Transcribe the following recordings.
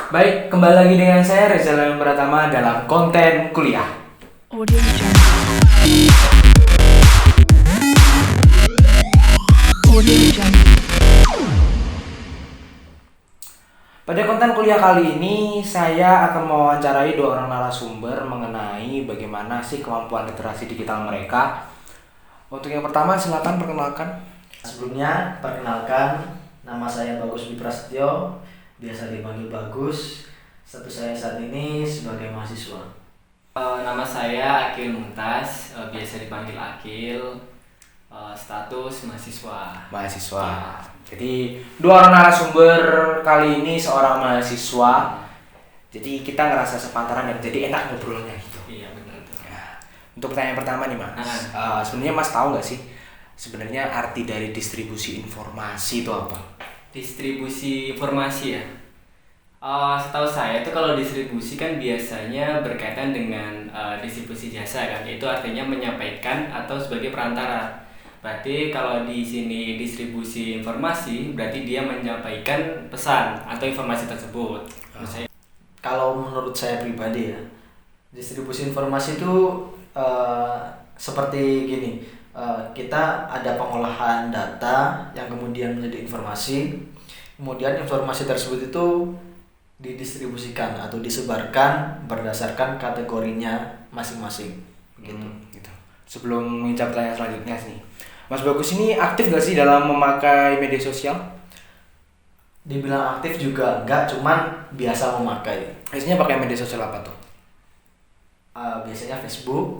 Baik, kembali lagi dengan saya Reza Leon Pratama dalam konten kuliah. Audio Jungle. Audio Jungle. Pada konten kuliah kali ini, saya akan mewawancarai dua orang narasumber mengenai bagaimana sih kemampuan literasi digital mereka. Untuk yang pertama, silakan perkenalkan. Sebelumnya, perkenalkan, nama saya Bagus Wiprasetyo, biasa dipanggil Bagus. Status saya saat ini sebagai mahasiswa. Nama saya Akil Mumtaz, biasa dipanggil Akil. Status mahasiswa. Mahasiswa. Jadi dua orang narasumber kali ini seorang mahasiswa. Jadi kita ngerasa sepantaran dan jadi enak ngobrolnya gitu. Iya benar. Ya. Untuk pertanyaan pertama nih Mas, sebenarnya Mas tahu nggak sih sebenarnya arti dari distribusi informasi itu apa? Distribusi informasi ya. Setahu saya itu kalau distribusi kan biasanya berkaitan dengan distribusi jasa kan, yaitu artinya menyampaikan atau sebagai perantara. Berarti kalau di sini distribusi informasi berarti dia menyampaikan pesan atau informasi tersebut. Kalau menurut saya pribadi ya, distribusi informasi itu seperti gini. Kita ada pengolahan data yang kemudian menjadi informasi. Kemudian informasi tersebut itu didistribusikan atau disebarkan berdasarkan kategorinya masing-masing. Gitu. Sebelum menjawab pertanyaan selanjutnya nih, Mas Bagus ini aktif gak sih dalam memakai media sosial? Dibilang aktif juga enggak, cuman biasa memakai. Biasanya pakai media sosial apa tuh? Biasanya Facebook,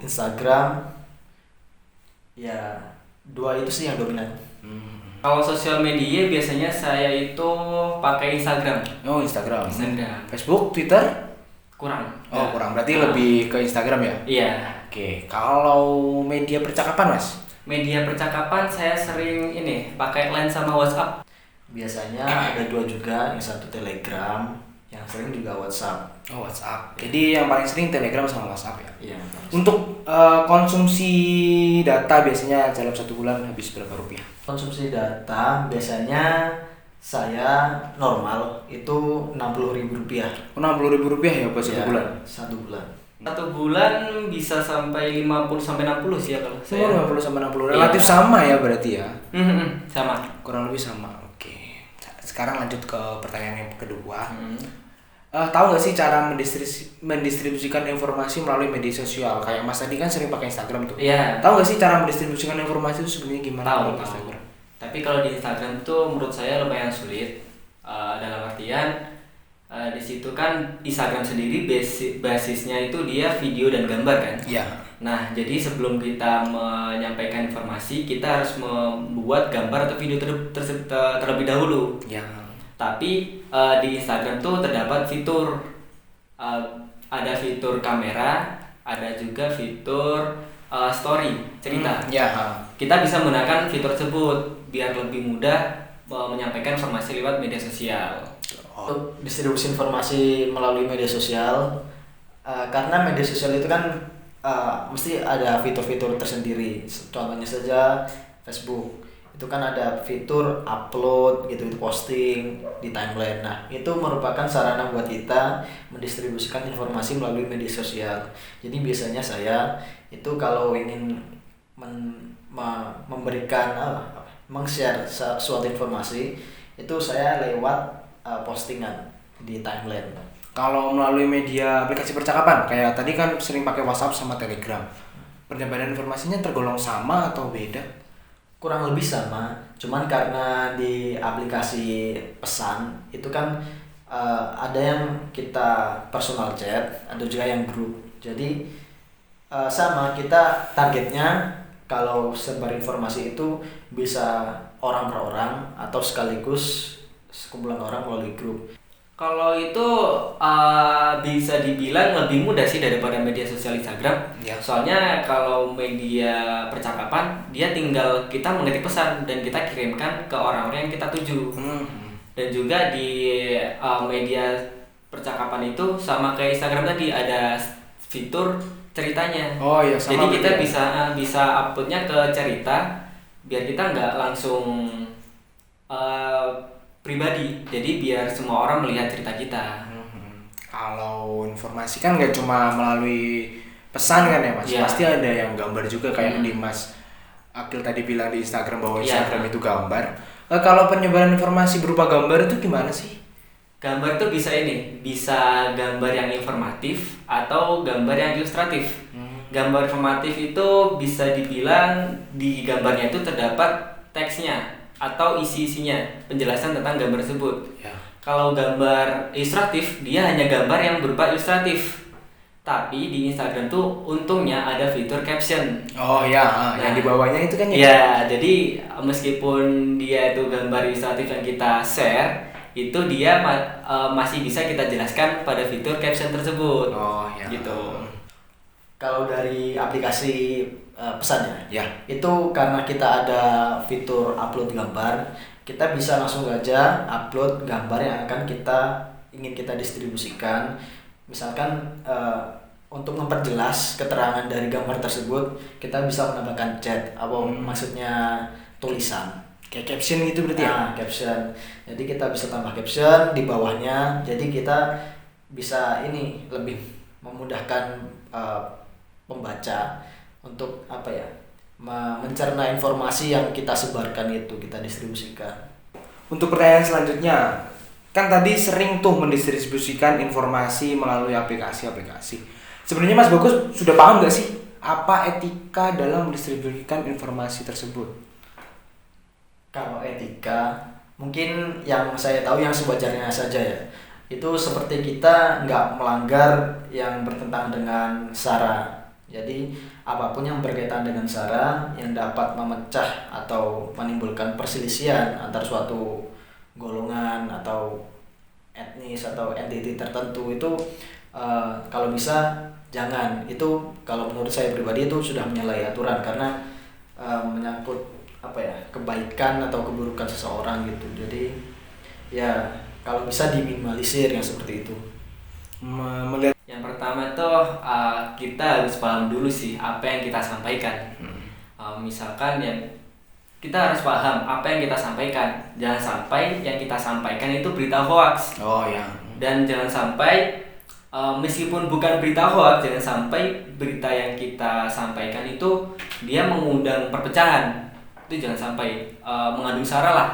Instagram. Ya, dua itu sih yang dominan. Kalau sosial media biasanya saya itu pakai Instagram. Oh, Instagram. Facebook, Twitter? Kurang. Oh, kurang. Berarti lebih ke Instagram ya? Iya. Oke. Kalau media percakapan, Mas? Media percakapan saya sering pakai Line sama WhatsApp. Biasanya ada dua juga, yang satu Telegram, yang sering juga WhatsApp. Oh, WhatsApp. Jadi yang paling sering Telegram sama WhatsApp ya? Iya. Untuk konsumsi data biasanya dalam 1 bulan habis berapa rupiah? Konsumsi data biasanya saya normal itu Rp60.000. Oh, Rp60.000 ya buat 1 bulan? 1 bulan. 1 bulan bisa sampai 50-60 sih ya kalau saya. 50-60 relatif sama ya berarti ya? Sama. Kurang lebih sama. Oke. Sekarang lanjut ke pertanyaan yang kedua. Tahu nggak sih cara mendistribusikan informasi melalui media sosial? Kayak Mas tadi kan sering pakai Instagram tuh. Iya. Tahu nggak sih cara mendistribusikan informasi itu sebenarnya gimana? Tahu. Instagram? Tapi kalau di Instagram tuh menurut saya lumayan sulit. Dalam artian di situ kan Instagram sendiri basisnya itu dia video dan gambar kan. Iya. Nah, jadi sebelum kita menyampaikan informasi, kita harus membuat gambar atau video terlebih dahulu. Ya. Tapi di Instagram tuh terdapat fitur ada fitur kamera, ada juga fitur story cerita. Kita bisa menggunakan fitur tersebut biar lebih mudah menyampaikan informasi lewat media sosial. Untuk distribusi informasi melalui media sosial, karena media sosial itu kan mesti ada fitur-fitur tersendiri. Contohnya saja Facebook, itu kan ada fitur upload gitu, itu posting di timeline. Nah, itu merupakan sarana buat kita mendistribusikan informasi melalui media sosial. Jadi biasanya saya itu kalau ingin memberikan meng-share suatu informasi, itu saya lewat postingan di timeline. Kalau melalui media aplikasi percakapan, kayak tadi kan sering pakai WhatsApp sama Telegram, penyampaian informasinya tergolong sama atau beda? Kurang lebih sama, cuman karena di aplikasi pesan itu kan ada yang kita personal chat, ada juga yang grup. Jadi sama, kita targetnya kalau sebar informasi itu bisa orang per orang atau sekaligus sekumpulan orang melalui grup. Kalau itu bisa dibilang lebih mudah sih daripada media sosial Instagram. Ya. Soalnya kalau media percakapan dia tinggal kita mengetik pesan dan kita kirimkan ke orang-orang yang kita tuju. Dan juga di media percakapan itu sama kayak Instagram tadi ada fitur ceritanya. Oh iya, sama. Jadi kita bisa uploadnya ke cerita biar kita nggak langsung pribadi. Jadi biar semua orang melihat cerita kita. Kalau informasi kan nggak cuma melalui pesan kan ya Mas, Iya. pasti ada yang gambar juga kayak di Mas Akil tadi bilang di Instagram bahwa Iya. Instagram itu gambar. Kalau penyebaran informasi berupa gambar itu gimana sih? Gambar tuh bisa gambar yang informatif atau gambar yang ilustratif. Gambar informatif itu bisa dibilang di gambarnya itu terdapat teksnya atau isi-isinya, penjelasan tentang gambar tersebut. Ya. Kalau gambar ilustratif, dia hanya gambar yang berupa ilustratif. Tapi di Instagram tuh untungnya ada fitur caption. Oh ya, yang Nah, di bawahnya itu kan ya. Ya, jadi meskipun dia itu gambar ilustratif yang kita share, itu dia masih bisa kita jelaskan pada fitur caption tersebut. Oh ya. Gitu. Kalau dari aplikasi pesan Ya. itu karena kita ada fitur upload gambar, kita bisa langsung aja upload gambar yang ingin kita distribusikan. Misalkan untuk memperjelas keterangan dari gambar tersebut, kita bisa menambahkan chat atau maksudnya tulisan. Kayak caption gitu berarti ya? Nah, caption. Jadi kita bisa tambah caption di bawahnya. Jadi kita bisa lebih memudahkan pembaca untuk mencerna informasi yang kita sebarkan itu, kita distribusikan. Untuk pertanyaan selanjutnya, kan tadi sering tuh mendistribusikan informasi melalui aplikasi-aplikasi. Sebenarnya Mas Bagus sudah paham nggak sih apa etika dalam mendistribusikan informasi tersebut? Kalau etika, mungkin yang saya tahu yang sewajarnya saja ya. Itu seperti kita nggak melanggar yang bertentangan dengan SARA. Jadi apapun yang berkaitan dengan SARA yang dapat memecah atau menimbulkan perselisihan antar suatu golongan atau etnis atau entiti tertentu itu kalau bisa jangan. Itu kalau menurut saya pribadi itu sudah menyalahi aturan karena menyangkut kebaikan atau keburukan seseorang gitu. Jadi ya kalau bisa diminimalisir yang seperti itu. Melihat Yang pertama tuh kita harus paham dulu sih apa yang kita sampaikan. Misalkan yang kita harus paham apa yang kita sampaikan. Jangan sampai yang kita sampaikan itu berita hoax. Oh ya. Dan jangan sampai meskipun bukan berita hoax, jangan sampai berita yang kita sampaikan itu dia mengundang perpecahan. Itu jangan sampai mengandung SARA lah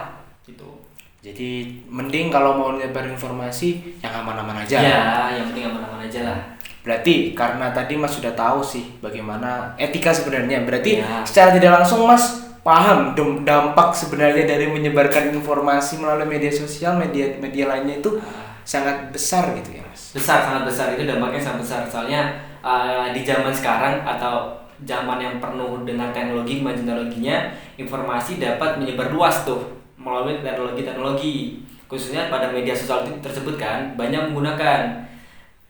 gitu. Jadi mending kalau mau nyebar informasi yang aman-aman aja. Ya, yang penting aman-aman aja lah. Berarti karena tadi Mas sudah tahu sih bagaimana etika sebenarnya. Berarti Ya. secara tidak langsung Mas paham dampak sebenarnya dari menyebarkan informasi melalui media sosial, media lainnya itu sangat besar gitu ya Mas. Besar, sangat besar, itu dampaknya sangat besar. Soalnya di zaman sekarang atau zaman yang penuh dengan teknologi, kemajuan teknologinya, informasi dapat menyebar luas tuh melalui teknologi, khususnya pada media sosial tersebut kan banyak menggunakan.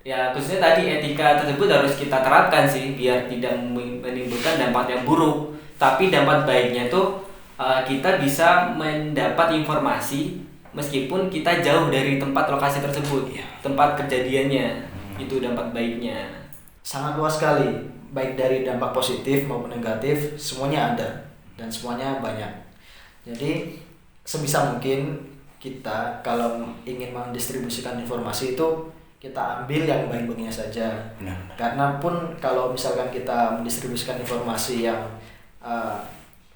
Ya khususnya tadi etika tersebut harus kita terapkan sih biar tidak menimbulkan dampak yang buruk. Tapi dampak baiknya tuh kita bisa mendapat informasi meskipun kita jauh dari tempat lokasi tersebut, tempat kejadiannya. Itu dampak baiknya. Sangat luas sekali, baik dari dampak positif maupun negatif, semuanya ada dan semuanya banyak. Jadi sebisa mungkin kita kalau ingin mendistribusikan informasi itu kita ambil yang baik-baiknya saja. Benar. Karena pun kalau misalkan kita mendistribusikan informasi yang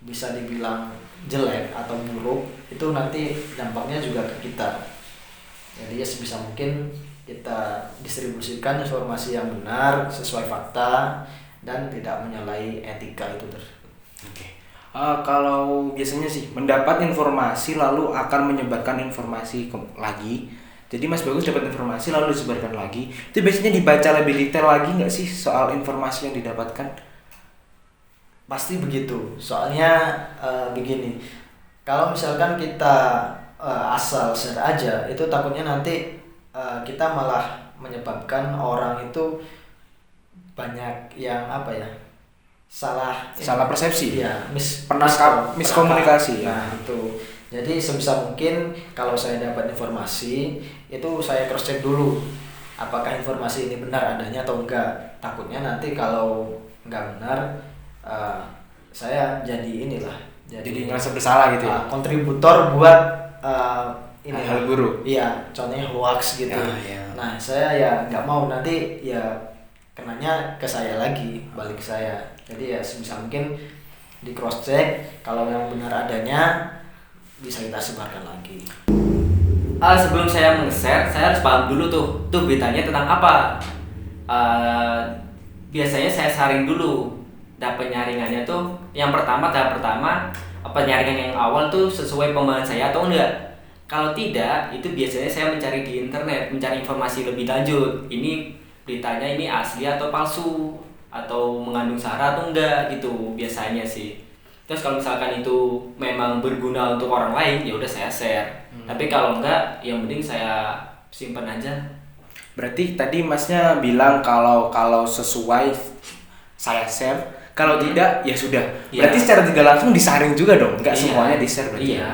bisa dibilang jelek atau buruk, itu nanti dampaknya juga ke kita. Jadi ya sebisa mungkin kita distribusikan informasi yang benar sesuai fakta dan tidak menyalahi etika itu tersebut. Oke. Kalau biasanya sih mendapat informasi lalu akan menyebarkan informasi lagi. Jadi Mas Bagus dapat informasi lalu disebarkan lagi. Itu biasanya dibaca lebih detail lagi nggak sih soal informasi yang didapatkan? Pasti begitu. Soalnya begini, kalau misalkan kita asal share aja, itu takutnya nanti kita malah menyebabkan orang itu banyak yang salah persepsi. ya miskomunikasi ya. Nah itu, jadi sebisa mungkin kalau saya dapat informasi itu saya cross check dulu apakah informasi ini benar adanya atau enggak. Takutnya nanti kalau enggak benar saya jadi Jadi ngerasa bersalah gitu ya. kontributor buat ini hal buruk. Iya, contohnya hoax gitu. Ya, ya. Nah, saya ya nggak mau nanti ya kenanya ke saya lagi, balik ke saya. Jadi ya sebisa mungkin di cross check, kalau yang benar adanya bisa kita sebarkan lagi. Sebelum saya nge-share, saya harus paham dulu tuh beritanya tentang apa. Biasanya saya saring dulu penyaringannya tuh. Yang pertama, tahap pertama, penyaringan yang awal tuh sesuai pemahaman saya atau enggak. Kalau tidak, itu biasanya saya mencari di internet, mencari informasi lebih lanjut. Ini beritanya ini asli atau palsu, atau mengandung sara atau enggak gitu biasanya sih. Terus kalau misalkan itu memang berguna untuk orang lain, ya udah saya share. Tapi kalau enggak, yang penting saya simpan aja. Berarti tadi Masnya bilang kalau sesuai saya share, kalau tidak ya sudah. Iya. Berarti secara tidak langsung disaring juga dong, nggak Iya. semuanya di-share berarti. Iya.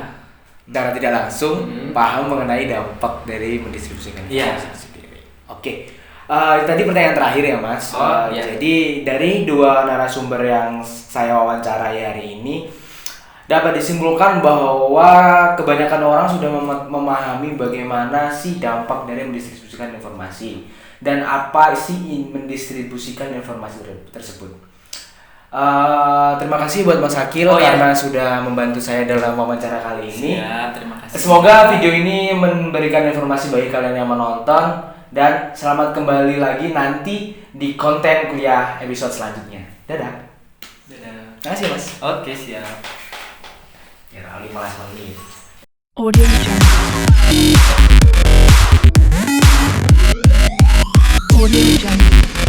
Secara tidak langsung paham mengenai dampak dari mendistribusikan Iya. informasi sendiri. Oke. Tadi pertanyaan terakhir ya Mas. Oh, iya. Jadi dari dua narasumber yang saya wawancarai hari ini dapat disimpulkan bahwa kebanyakan orang sudah memahami bagaimana sih dampak dari mendistribusikan informasi dan apa sih mendistribusikan informasi tersebut. Terima kasih buat Mas Akil karena sudah membantu saya dalam wawancara kali ini. Siap, terima kasih. Semoga video ini memberikan informasi bagi kalian yang menonton dan selamat kembali lagi nanti di konten kuliah episode selanjutnya. Dadah. Dadah. Terima kasih Mas. Oke, siap. Ya, 15 menit. Audio Jungle. Audio Jungle.